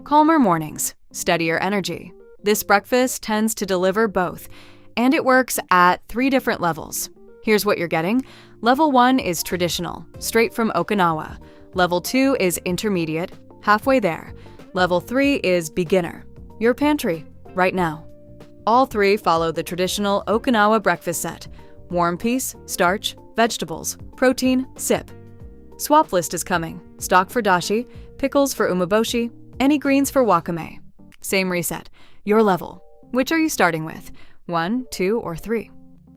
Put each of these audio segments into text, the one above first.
Calmer mornings, steadier energy. This breakfast tends to deliver both, and it works at 3 different levels. Here's what you're getting. Level 1 is traditional, straight from Okinawa. Level 2 is intermediate, halfway there. Level 3 is beginner, your pantry, right now. All 3 follow the traditional Okinawa Breakfast Set. Warm piece, starch, vegetables, protein, sip. Swap list is coming. Stock for dashi, pickles for umeboshi, any greens for wakame. Same reset. Your level. Which are you starting with? 1, 2, or 3?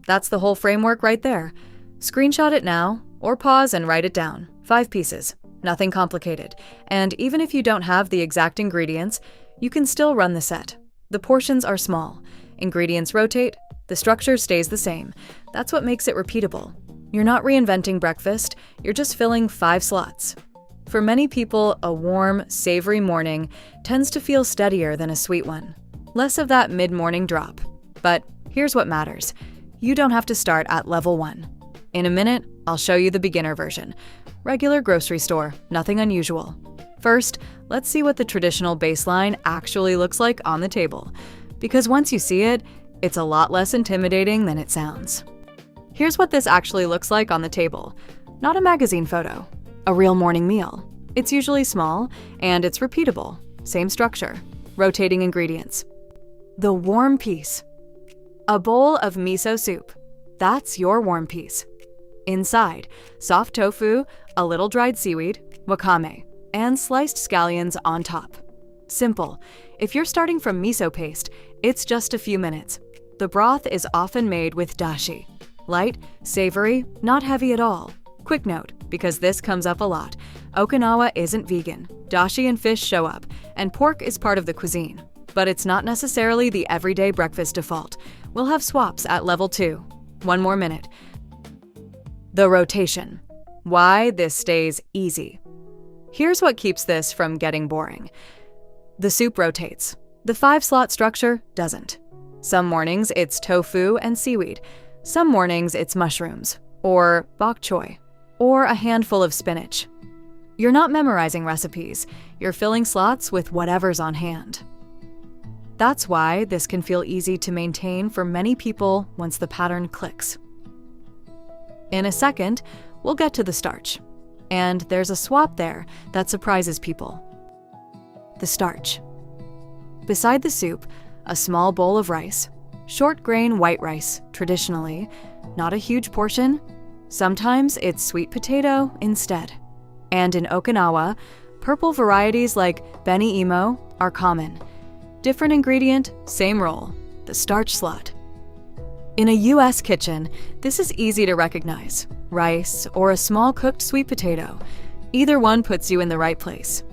That's the whole framework right there. Screenshot it now, or pause and write it down. 5 pieces. Nothing complicated. And even if you don't have the exact ingredients, you can still run the set. The portions are small. Ingredients rotate. The structure stays the same. That's what makes it repeatable. You're not reinventing breakfast, you're just filling 5 slots. For many people, a warm, savory morning tends to feel steadier than a sweet one. Less of that mid-morning drop. But here's what matters. You don't have to start at level 1. In a minute, I'll show you the beginner version. Regular grocery store, nothing unusual. First, let's see what the traditional baseline actually looks like on the table. Because once you see it, it's a lot less intimidating than it sounds. Here's what this actually looks like on the table. Not a magazine photo. A real morning meal. It's usually small, and it's repeatable. Same structure. Rotating ingredients. The warm piece. A bowl of miso soup. That's your warm piece. Inside, soft tofu, a little dried seaweed, wakame, and sliced scallions on top. Simple. If you're starting from miso paste, it's just a few minutes. The broth is often made with dashi. Light, savory, not heavy at all. Quick note, because this comes up a lot, Okinawa isn't vegan. Dashi and fish show up, and pork is part of the cuisine. But it's not necessarily the everyday breakfast default. We'll have swaps at level 2. 1 more minute. The rotation. Why this stays easy. Here's what keeps this from getting boring. The soup rotates. The 5-slot structure doesn't. Some mornings it's tofu and seaweed. Some mornings it's mushrooms, or bok choy, or a handful of spinach. You're not memorizing recipes. You're filling slots with whatever's on hand. That's why this can feel easy to maintain for many people once the pattern clicks. In a second, we'll get to the starch. And there's a swap there that surprises people. The starch. Beside the soup, a small bowl of rice. Short grain white rice, traditionally. Not a huge portion. Sometimes it's sweet potato instead. And in Okinawa, purple varieties like beni imo are common. Different ingredient, same role, the starch slot. In a US kitchen, this is easy to recognize. Rice or a small cooked sweet potato. Either one puts you in the right place.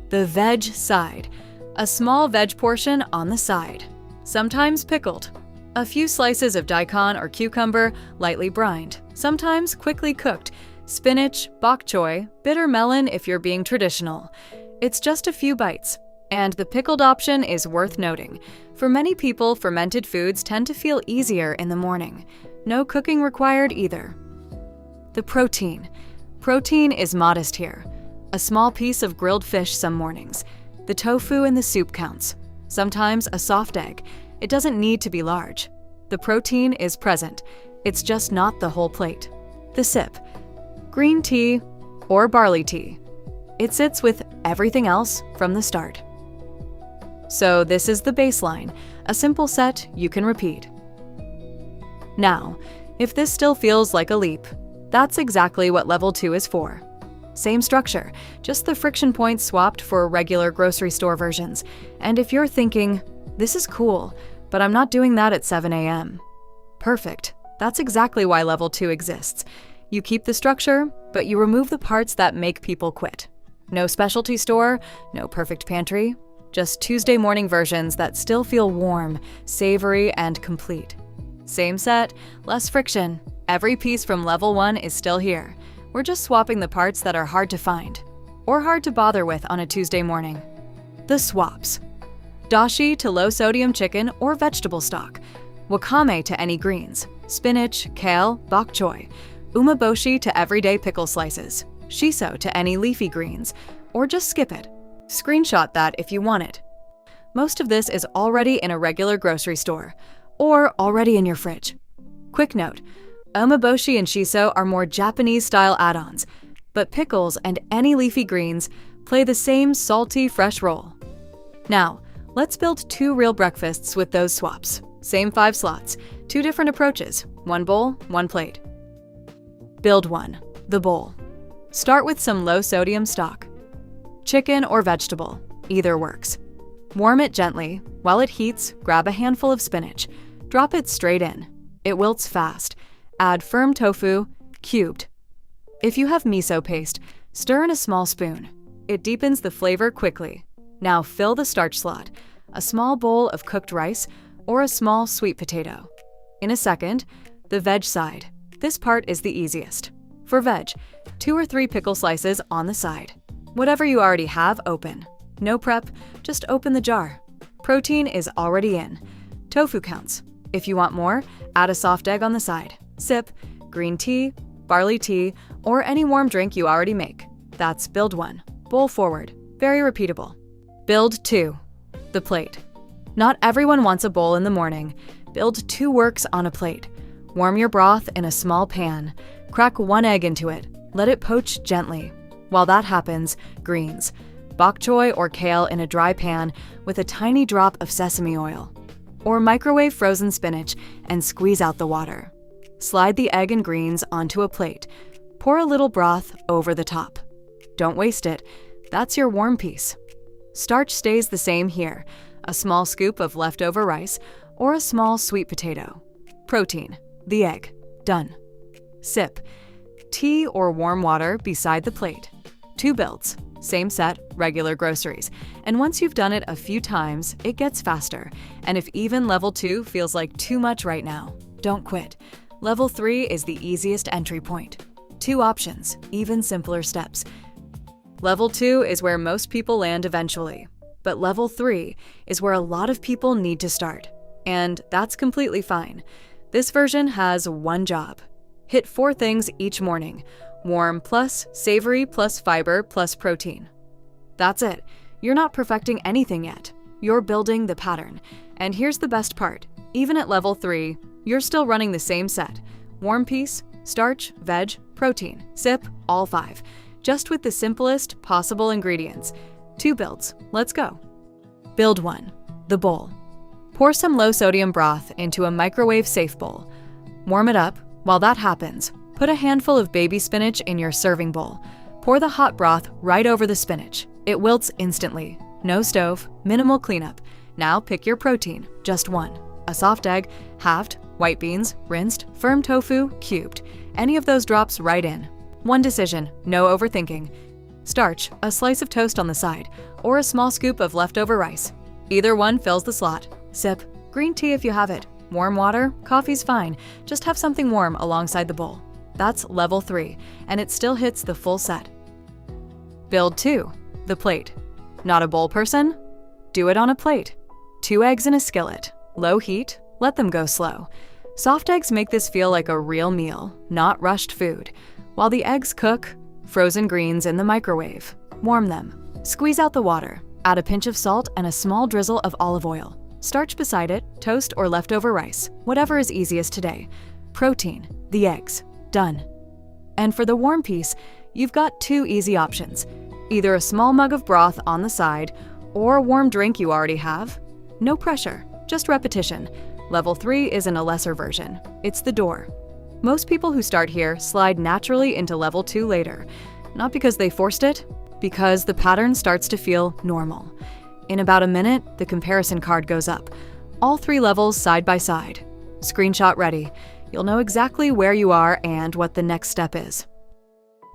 The veg side. A small veg portion on the side. Sometimes pickled. A few slices of daikon or cucumber, lightly brined. Sometimes quickly cooked. Spinach, bok choy, bitter melon if you're being traditional. It's just a few bites. And the pickled option is worth noting. For many people, fermented foods tend to feel easier in the morning. No cooking required either. The protein. Protein is modest here. A small piece of grilled fish some mornings. The tofu in the soup counts. Sometimes a soft egg. It doesn't need to be large. The protein is present. It's just not the whole plate. The sip. Green tea or barley tea. It sits with everything else from the start. So this is the baseline, a simple set you can repeat. Now, if this still feels like a leap, that's exactly what level 2 is for. Same structure, just the friction points swapped for regular grocery store versions. And if you're thinking, this is cool, but I'm not doing that at 7 a.m. Perfect. That's exactly why level 2 exists. You keep the structure, but you remove the parts that make people quit. No specialty store, no perfect pantry, just Tuesday morning versions that still feel warm, savory, and complete. Same set, less friction. Every piece from level 1 is still here. We're just swapping the parts that are hard to find, or hard to bother with on a Tuesday morning. The swaps. Dashi to low-sodium chicken or vegetable stock. Wakame to any greens. Spinach, kale, bok choy. Umeboshi to everyday pickle slices. Shiso to any leafy greens. Or just skip it. Screenshot that if you want it. Most of this is already in a regular grocery store, or already in your fridge. Quick note, umeboshi and shiso are more Japanese-style add-ons, but pickles and any leafy greens play the same salty, fresh role. Now, let's build 2 real breakfasts with those swaps. Same 5 slots, 2 different approaches, 1 bowl, 1 plate. Build 1. The bowl. Start with some low-sodium stock. Chicken or vegetable, either works. Warm it gently. While it heats, grab a handful of spinach. Drop it straight in. It wilts fast. Add firm tofu, cubed. If you have miso paste, stir in a small spoon. It deepens the flavor quickly. Now fill the starch slot, a small bowl of cooked rice, or a small sweet potato. In a second, the veg side. This part is the easiest. For veg, 2 or 3 pickle slices on the side. Whatever you already have, open. No prep, just open the jar. Protein is already in. Tofu counts. If you want more, add a soft egg on the side. Sip, green tea, barley tea, or any warm drink you already make. That's build 1. Bowl forward. Very repeatable. Build 2. The plate. Not everyone wants a bowl in the morning. Build 2 works on a plate. Warm your broth in a small pan. Crack 1 egg into it. Let it poach gently. While that happens, greens. Bok choy or kale in a dry pan with a tiny drop of sesame oil. Or microwave frozen spinach and squeeze out the water. Slide the egg and greens onto a plate. Pour a little broth over the top. Don't waste it. That's your warm piece. Starch stays the same here. A small scoop of leftover rice or a small sweet potato. Protein. The egg. Done. Sip. Tea or warm water beside the plate. 2 builds. Same set, regular groceries. And once you've done it a few times, it gets faster. And if even level 2 feels like too much right now, don't quit. Level 3 is the easiest entry point. 2 options, even simpler steps. Level 2 is where most people land eventually. But level 3 is where a lot of people need to start. And that's completely fine. This version has 1 job. Hit 4 things each morning. Warm plus savory plus fiber plus protein. That's it. You're not perfecting anything yet. You're building the pattern. And here's the best part. Even at level 3, you're still running the same set. Warm piece, starch, veg, protein. Sip, all 5. Just with the simplest possible ingredients. 2 builds. Let's go. Build 1. The bowl. Pour some low-sodium broth into a microwave-safe bowl. Warm it up. While that happens, put a handful of baby spinach in your serving bowl. Pour the hot broth right over the spinach. It wilts instantly. No stove, minimal cleanup. Now pick your protein, just 1. A soft egg, halved, white beans, rinsed, firm tofu, cubed. Any of those drops right in. 1 decision, no overthinking. Starch, a slice of toast on the side, or a small scoop of leftover rice. Either one fills the slot. Sip, green tea if you have it. Warm water, coffee's fine. Just have something warm alongside the bowl. That's level 3, and it still hits the full set. Build 2. The plate. Not a bowl person? Do it on a plate. 2 eggs in a skillet. Low heat, let them go slow. Soft eggs make this feel like a real meal, not rushed food. While the eggs cook, frozen greens in the microwave. Warm them. Squeeze out the water. Add a pinch of salt and a small drizzle of olive oil. Starch beside it, toast or leftover rice, whatever is easiest today. Protein, the eggs. Done. And for the warm piece, you've got 2 easy options. Either a small mug of broth on the side, or a warm drink you already have. No pressure, just repetition. Level 3 is in a lesser version. It's the door. Most people who start here slide naturally into level 2 later. Not because they forced it, because the pattern starts to feel normal. In about a minute, the comparison card goes up. All 3 levels side by side. Screenshot ready. You'll know exactly where you are and what the next step is.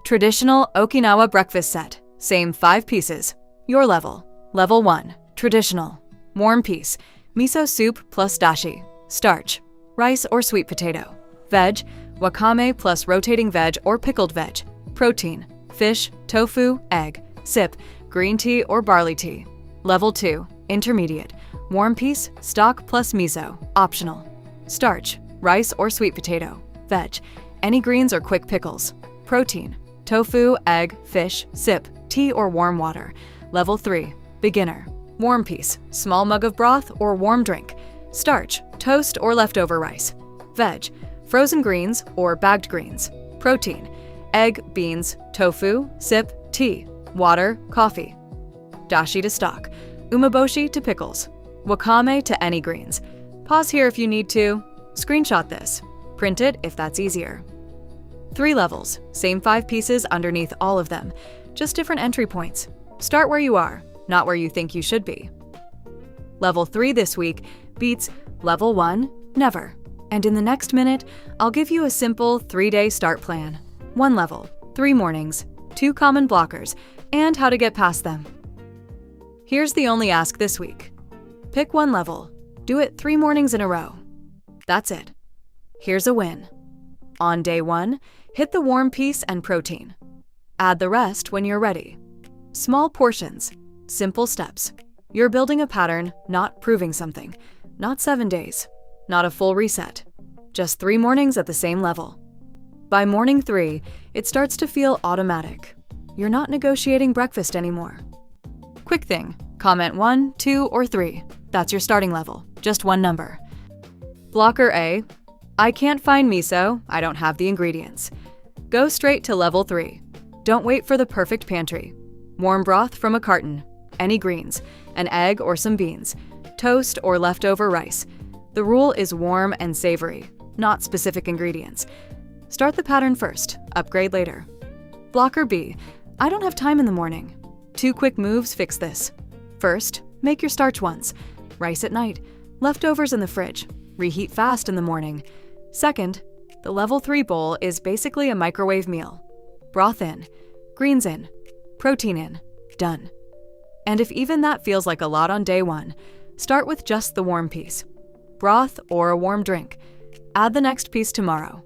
Traditional Okinawa Breakfast Set. Same 5 pieces. Your level. Level 1. Traditional. Warm piece. Miso soup plus dashi. Starch. Rice or sweet potato. Veg. Wakame plus rotating veg or pickled veg. Protein. Fish, tofu, egg. Sip. Green tea or barley tea. Level 2. Intermediate. Warm piece. Stock plus miso. Optional. Starch. Rice or sweet potato. Veg. Any greens or quick pickles. Protein. Tofu, egg, fish, sip, tea or warm water. Level 3, beginner. Warm piece, small mug of broth or warm drink. Starch, toast or leftover rice. Veg, frozen greens or bagged greens. Protein, egg, beans, tofu, sip, tea, water, coffee. Dashi to stock, umeboshi to pickles, wakame to any greens. Pause here if you need to. Screenshot this. Print it if that's easier. 3 levels, same 5 pieces underneath all of them, just different entry points. Start where you are, not where you think you should be. Level 3 this week beats Level 1, never. And in the next minute, I'll give you a simple 3-day start plan. 1 level, 3 mornings, 2 common blockers, and how to get past them. Here's the only ask this week. Pick 1 level, do it 3 mornings in a row. That's it. Here's a win. On day 1, hit the warm piece and protein. Add the rest when you're ready. Small portions, simple steps. You're building a pattern, not proving something. Not 7 days. Not a full reset. Just 3 mornings at the same level. By morning 3, it starts to feel automatic. You're not negotiating breakfast anymore. Quick thing, comment 1, 2, or 3. That's your starting level, just 1 number. Blocker A, I can't find miso, I don't have the ingredients. Go straight to level 3. Don't wait for the perfect pantry. Warm broth from a carton, any greens, an egg or some beans, toast or leftover rice. The rule is warm and savory, not specific ingredients. Start the pattern first, upgrade later. Blocker B, I don't have time in the morning. 2 quick moves fix this. First, make your starch ones. Rice at night, leftovers in the fridge. Reheat fast in the morning. Second, the level 3 bowl is basically a microwave meal. Broth in, greens in, protein in, done. And if even that feels like a lot on day 1, start with just the warm piece. Broth or a warm drink. Add the next piece tomorrow.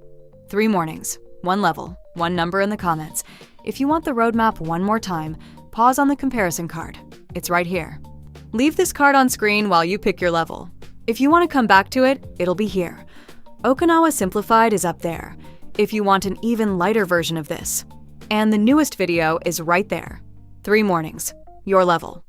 3 mornings, 1 level, 1 number in the comments. If you want the roadmap one more time, pause on the comparison card. It's right here. Leave this card on screen while you pick your level. If you want to come back to it, it'll be here. Okinawa Simplified is up there, if you want an even lighter version of this. And the newest video is right there. 3 mornings, your level.